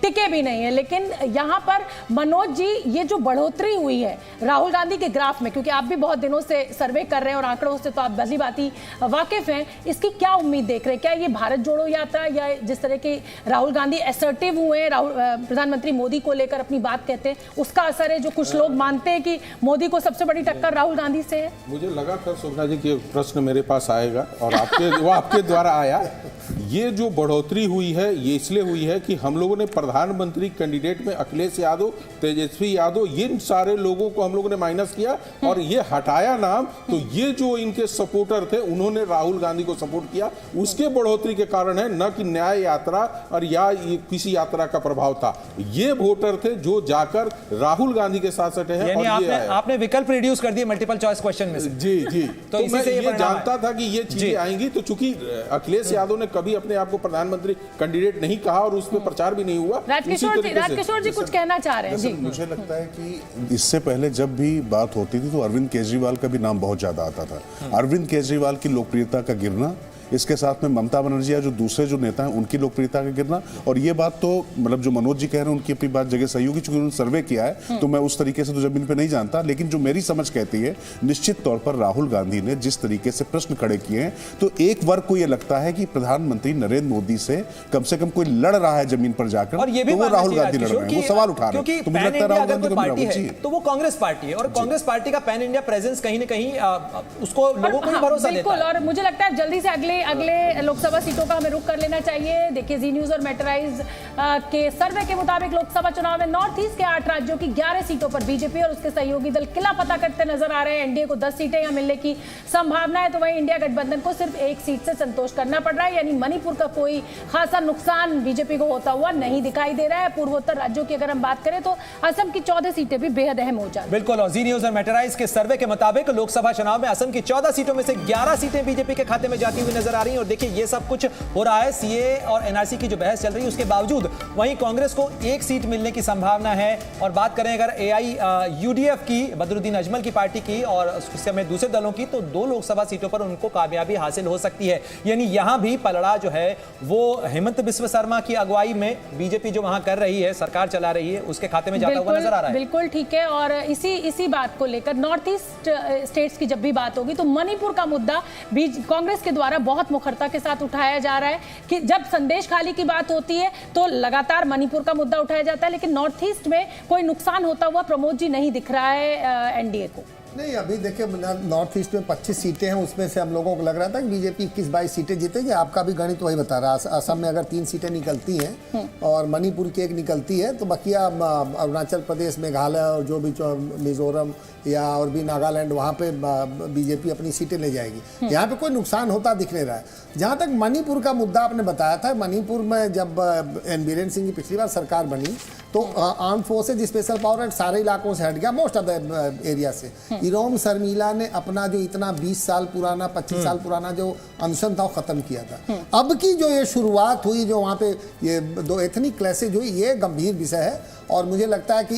टिके भी नहीं है। लेकिन यहाँ पर मनोज जी, ये जो बढ़ोतरी हुई है राहुल गांधी के ग्राफ में, क्योंकि आप भी बहुत दिनों से सर्वे कर रहे हैं और आंकड़ों से तो आप भली भांति वाकिफ हैं, इसकी क्या उम्मीद देख रहे हैं? क्या ये भारत जोड़ो यात्रा या जिस तरह के राहुल गांधी असर्टिव हुए हैं, प्रधानमंत्री मोदी को लेकर अपनी बात कहते हैं, उसका असर है? जो कुछ लोग मानते हैं कि मोदी को सबसे बड़ी टक्कर राहुल गांधी से है। मुझे लगा था शोभना जी कि प्रश्न मेरे पास आएगा और आपके द्वारा आया। ये जो बढ़ोतरी हुई है ये इसलिए हुई है कि हम लोगों ने प्रधानमंत्री कैंडिडेट में अखिलेश यादव, तेजस्वी यादव, ये सारे लोगों को हम लोगों ने माइनस किया और ये हटाया नाम। तो ये जो इनके सपोर्टर थे उन्होंने राहुल गांधी को सपोर्ट किया, उसके बढ़ोतरी के कारण है, न कि न्याय यात्रा और या किसी यात्रा का प्रभाव था। ये वोटर थे जो जाकर राहुल गांधी के साथ सटे हैं। और आपने विकल्प रिड्यूस कर दिए मल्टीपल चॉइस क्वेश्चन में से। जी तो मैं ये जानता था कि ये चीजें आएंगी। तो चूंकि अखिलेश यादव ने कभी अपने आप को प्रधानमंत्री कैंडिडेट नहीं कहा और उस पर प्रचार भी नहीं हुआ। राजकिशोर जी कुछ कहना चाह रहे हैं जी। मुझे लगता है कि इससे पहले जब भी बात होती थी तो अरविंद केजरीवाल का भी नाम बहुत ज्यादा आता था। अरविंद केजरीवाल की लोकप्रियता का गिरना, इसके साथ में ममता बनर्जी या जो दूसरे जो नेता हैं उनकी लोकप्रियता का गिरना। और ये बात तो मतलब जो मनोज जी कह रहे हैं उनकी अपनी बात जगह सही होगी, चूंकि उन्होंने सर्वे किया है तो मैं उस तरीके से तो जमीन पे नहीं जानता। लेकिन जो मेरी समझ कहती है, निश्चित तौर पर राहुल गांधी ने जिस तरीके से प्रश्न खड़े किए हैं तो एक वर्ग को यह लगता है कि प्रधानमंत्री नरेंद्र मोदी से कम कोई लड़ रहा है जमीन पर जाकर, और ये भी तो वो राहुल गांधी लड़ रहे हैं, वो सवाल उठा रहे हैं। तो मुझे लगता है राहुल गांधी को पार्टी है तो वो कांग्रेस पार्टी है और कांग्रेस पार्टी का पैन इंडिया प्रेजेंस कहीं ना कहीं उसको लोगों को भरोसा देता है। और मुझे लगता है जल्दी से अगले लोकसभा सीटों का हमें रुख कर लेना चाहिए। देखिए जी न्यूज और मेटराइज के सर्वे के मुताबिक लोकसभा चुनाव में नॉर्थ ईस्ट के 8 राज्यों की 11 सीटों पर बीजेपी और उसके सहयोगी दल किला पता करते नजर आ रहे हैं। एनडीए को 10 सीटें यहां मिलने की संभावना है, तो वहीं इंडिया गठबंधन को सिर्फ 1 सीट से संतोष करना पड़ रहा है। यानी मणिपुर का कोई खासा नुकसान बीजेपी को होता हुआ नहीं दिखाई दे रहा है। पूर्वोत्तर राज्यों की अगर हम बात करें तो असम की 14 सीटें भी बेहद अहम हो जाती है। बिल्कुल, और जी न्यूज और मेटराइज के सर्वे के मुताबिक लोकसभा चुनाव में असम की 14 सीटों में से 11 सीटें बीजेपी के खाते में जाती हुई नजर आ रही है। और देखिए ये सब कुछ हो रहा है सीए और एनआरसी की जो बहस चल रही है उसके बावजूद वहीं कांग्रेस को 1 सीट मिलने की संभावना है। और बात करें अगर एआईयूडीएफ की, बदरुद्दीन अजमल की पार्टी की और उसके में दूसरे दलों की, तो 2 लोकसभा सीटों पर उनको कामयाबी हासिल हो सकती है। यानी यहां भी पलड़ा जो है वो हेमंत बिस्व शर्मा की अगुवाई में बीजेपी जो वहां कर रही है, सरकार चला रही है, उसके खाते में जाता हुआ नजर आ रहा है। बिल्कुल ठीक है। और इसी बात को लेकर नॉर्थ ईस्ट स्टेट्स की जब भी बात होगी तो मणिपुर का मुद्दा भी कांग्रेस के द्वारा बहुत मुखरता के साथ उठाया जा रहा है कि जब संदेश खाली की बात होती है तो लगातार मणिपुर का मुद्दा उठाया जाता है, लेकिन नॉर्थ ईस्ट में कोई नुकसान होता हुआ प्रमोद जी नहीं दिख रहा है एनडीए को। नहीं, अभी देखिए नॉर्थ ईस्ट में 25 सीटें हैं, उसमें से हम लोगों को लग रहा था कि बीजेपी 21-22 सीटें जीतेगी। आपका भी गणित वही बता रहा है। असम में अगर 3 सीटें निकलती हैं और मणिपुर की 1 निकलती है तो बकिया अरुणाचल प्रदेश, मेघालय और जो भी मिजोरम या और भी नागालैंड, वहाँ पे बीजेपी अपनी सीटें ले जाएगी। यहाँ पे कोई नुकसान होता दिख नहीं रहा है। जहाँ तक मणिपुर का मुद्दा आपने बताया था, मणिपुर में जब एन बीरेन सिंह की पिछली बार सरकार बनी तो arm forces special power act सारे इलाकों से हट गया, मोस्ट ऑफ द एरिया से। इरोम शर्मिला ने अपना जो इतना 20 साल पुराना 25 साल पुराना जो अनशन था वो खत्म किया था। अब की जो ये शुरुआत हुई, जो वहाँ पे ये 2 एथनिक क्लैशेज हुई, ये गंभीर विषय है और मुझे लगता है कि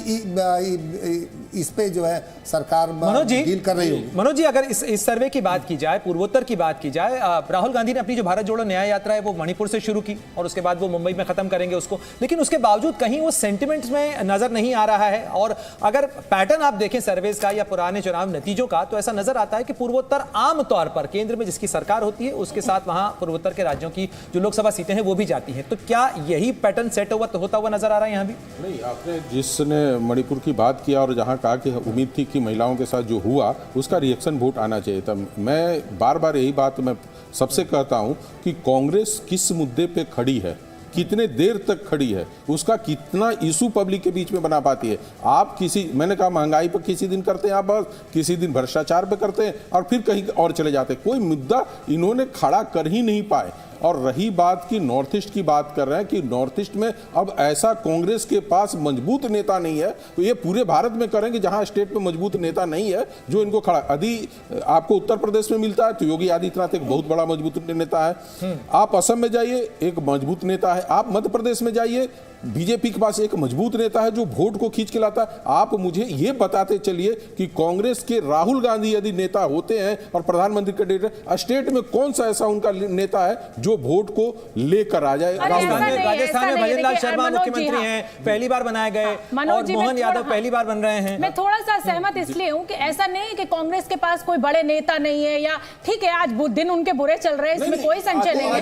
इस पे जो है सरकार डील कर रही होगी। मनोज जी, अगर इस सर्वे की बात की जाए, पूर्वोत्तर की बात की जाए, राहुल गांधी ने अपनी जो भारत जोड़ो न्याय यात्रा है वो मणिपुर से शुरू की और उसके बाद वो मुंबई में खत्म करेंगे उसको, लेकिन उसके बावजूद कहीं वो सेंटिमेंट्स में नजर नहीं आ रहा है। और अगर पैटर्न आप देखें सर्वेस का या पुराने चुनाव नतीजों का तो ऐसा नजर आता है कि पूर्वोत्तर आमतौर पर केंद्र में जिसकी सरकार होती है उसके साथ वहां पूर्वोत्तर के राज्यों की जो लोकसभा सीटें हैं वो भी जाती है। तो क्या यही पैटर्न सेट होता हुआ नजर आ रहा है यहाँ भी? नहीं, आपने जिसने मणिपुर की बात किया और जहां कहा कि उम्मीद थी कि महिलाओं के साथ जो हुआ उसका रिएक्शन वोट आना चाहिए था। मैं बार बार यही बात मैं सबसे कहता हूं कि कांग्रेस किस मुद्दे पे खड़ी है, कितने देर तक खड़ी है, उसका कितना इशू पब्लिक के बीच में बना पाती है। आप मैंने कहा महंगाई पर किसी दिन करते हैं आप बस, किसी दिन भ्रष्टाचार पे करते हैं और फिर कहीं और चले जाते हैं। कोई मुद्दा इन्होंने खड़ा कर ही नहीं पाए। और रही बात की नॉर्थ ईस्ट की बात कर रहे हैं कि नॉर्थ ईस्ट में अब ऐसा कांग्रेस के पास मजबूत नेता नहीं है, तो ये पूरे भारत में करेंगे जहां स्टेट में मजबूत नेता नहीं है जो इनको खड़ा। यदि आपको उत्तर प्रदेश में मिलता है तो योगी आदित्यनाथ एक बहुत बड़ा मजबूत नेता है, आप असम में जाइए एक मजबूत नेता है, आप मध्य प्रदेश में जाइए बीजेपी के पास एक मजबूत नेता है जो वोट को खींच के लाता है। आप मुझे ये बताते चलिए कि कांग्रेस के राहुल गांधी यदि नेता होते हैं और प्रधानमंत्री कैंडिडेट, स्टेट में कौन सा ऐसा उनका नेता है जो वोट को लेकर आ जाए? राहुल गांधी राजस्थान में भजन लाल शर्मा मुख्यमंत्री हैं, पहली बार बनाए गए, और मोहन यादव पहली बार बन रहे हैं। मैं थोड़ा सा सहमत इसलिए हूं कि ऐसा नहीं है कि कांग्रेस के पास कोई बड़े नेता नहीं है, या ठीक है आज दिन उनके बुरे चल रहे हैं, इसमें कोई संशय नहीं है।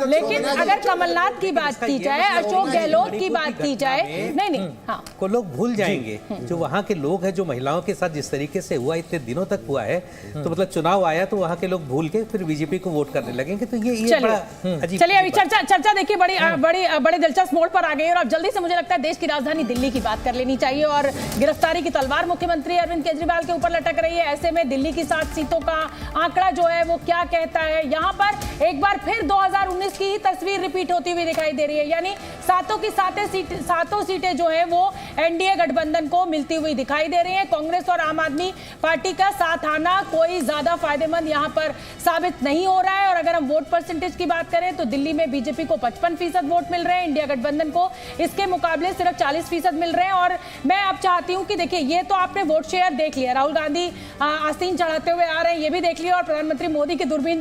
लेकिन अगर कमलनाथ की बात की जाए, अशोक गहलोत की बात की जाए, नहीं हाँ, को लोग भूल जाएंगे जो वहाँ के लोग हैं, जो महिलाओं के साथ जिस तरीके से हुआ, इतने दिनों तक हुआ है, तो मतलब चुनाव आया तो वहाँ के लोग भूल के फिर बीजेपी को वोट करने लगेंगे। तो ये बड़ा अजीब। चलिए अभी चर्चा देखिए बड़ी दिलचस्प मोड़ पर आ गई, और अब जल्दी से मुझे लगता है देश की राजधानी दिल्ली की बात कर लेनी चाहिए। और गिरफ्तारी की तलवार मुख्यमंत्री अरविंद केजरीवाल के ऊपर लटक रही है। ऐसे में दिल्ली की 7 सीटों का आंकड़ा जो है वो क्या कहता है? यहाँ पर एक बार फिर 2019 की ही तस्वीर रिपीट होती हुई दिखाई दे रही है, यानी सातों सीटें जो है वो एनडीए गठबंधन को मिलती हुई दिखाई दे रही है। कांग्रेस और आम आदमी पार्टी का साथ आना कोई ज्यादा फायदेमंद यहाँ पर साबित नहीं हो रहा है। और अगर हम वोट परसेंटेज की बात करें तो दिल्ली में बीजेपी को 55% वोट मिल रहे हैं, इंडिया गठबंधन को इसके मुकाबले सिर्फ 40% मिल रहे हैं। और मैं अब चाहती हूं कि देखिए, ये तो आपने वोट शेयर देख लिया, राहुल गांधी आस्तीन चढ़ाते हुए आ रहे हैं, ये भी देख लिया, और प्रधानमंत्री मोदी की दूरबीन